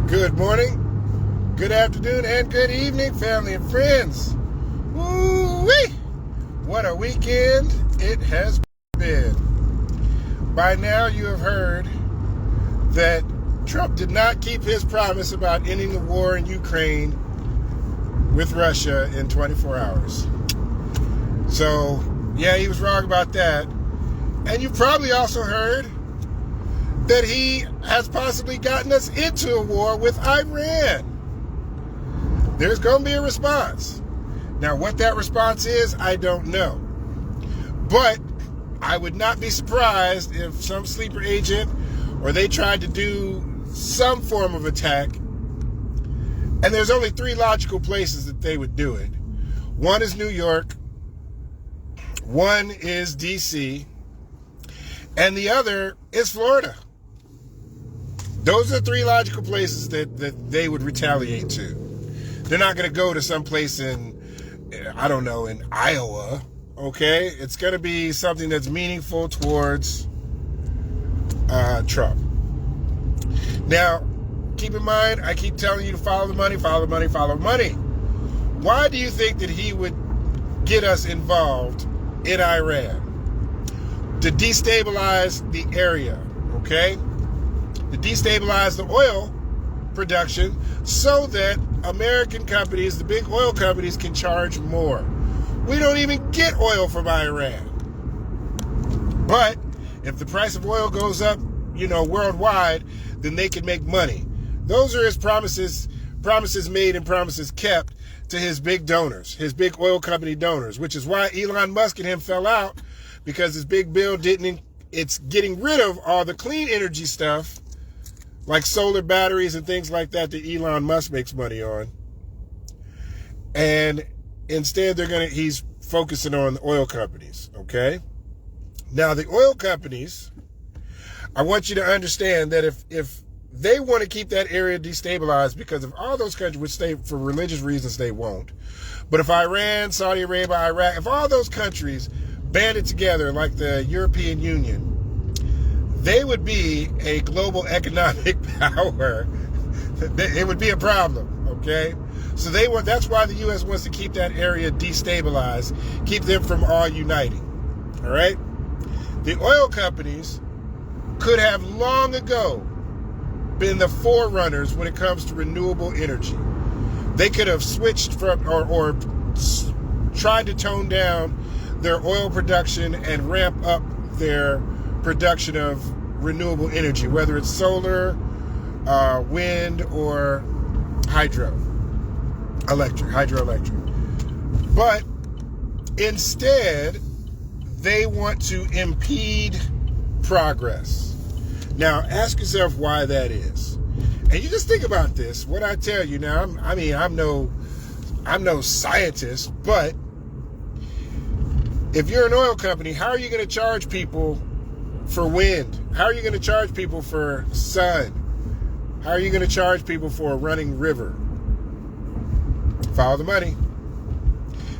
Good morning, good afternoon, and good evening, family and friends. Woo-wee! What a weekend it has been. By now you have heard that Trump did not keep his promise about ending the war in Ukraine with Russia in 24 hours. So, yeah, he was wrong about that. And you've probably also heard that he has possibly gotten us into a war with Iran. There's going to be a response. Now, what that response is, I don't know. But I would not be surprised if some sleeper agent or they tried to do some form of attack. And there's only three logical places that they would do it. One is New York. One is D.C. And the other is Florida. Those are the three logical places that they would retaliate to. They're not going to go to some place in, I don't know, in Iowa, okay? It's going to be something that's meaningful towards Trump. Now, keep in mind, I keep telling you to follow the money, follow the money, follow the money. Why do you think that he would get us involved in Iran? To destabilize the area, okay? To destabilize the oil production so that American companies, the big oil companies, can charge more. We don't even get oil from Iran. But if the price of oil goes up, worldwide, then they can make money. Those are his promises made and promises kept to his big donors, his big oil company donors, which is why Elon Musk and him fell out, because his big bill it's getting rid of all the clean energy stuff, like solar batteries and things like that Elon Musk makes money on. And instead he's focusing on the oil companies, okay? Now the oil companies, I want you to understand that if they want to keep that area destabilized, because if all those countries, which they, for religious reasons, they won't. But if Iran, Saudi Arabia, Iraq, if all those countries banded together like the European Union, they would be a global economic power. It would be a problem, okay? So that's why the U.S. wants to keep that area destabilized, keep them from all uniting, all right? The oil companies could have long ago been the forerunners when it comes to renewable energy. They could have switched from or tried to tone down their oil production and ramp up their production of renewable energy, whether it's solar, wind, or hydroelectric. But instead, they want to impede progress. Now, ask yourself why that is. And you just think about this. What I tell you now, I'm no scientist, but if you're an oil company, how are you going to charge people for wind? How are you going to charge people for sun? How are you going to charge people for a running river? Follow the money.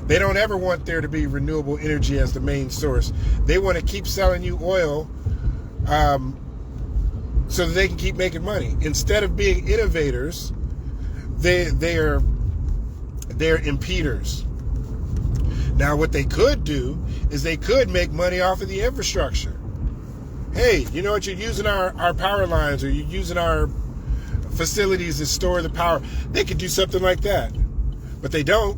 They don't ever want there to be renewable energy as the main source. They want to keep selling you oil so that they can keep making money. Instead of being innovators, they're impeders. Now, what they could do is they could make money off of the infrastructure. Hey, you know what? You're using our power lines, or you're using our facilities to store the power. They could do something like that. But they don't.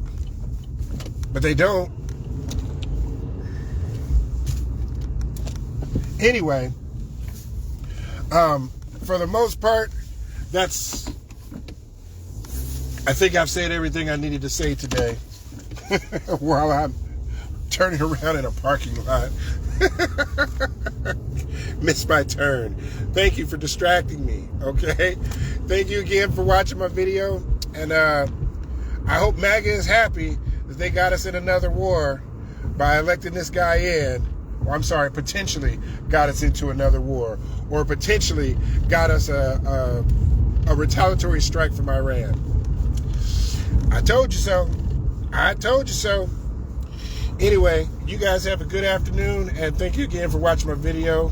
Anyway, for the most part, I think I've said everything I needed to say today while I'm turning around in a parking lot. Missed my turn. Thank you for distracting me, okay? Thank you again for watching my video. And I hope MAGA is happy that they got us in another war by electing this guy in. Potentially got us into another war, or potentially got us a retaliatory strike from Iran. I told you so. Anyway, you guys have a good afternoon, and thank you again for watching my video.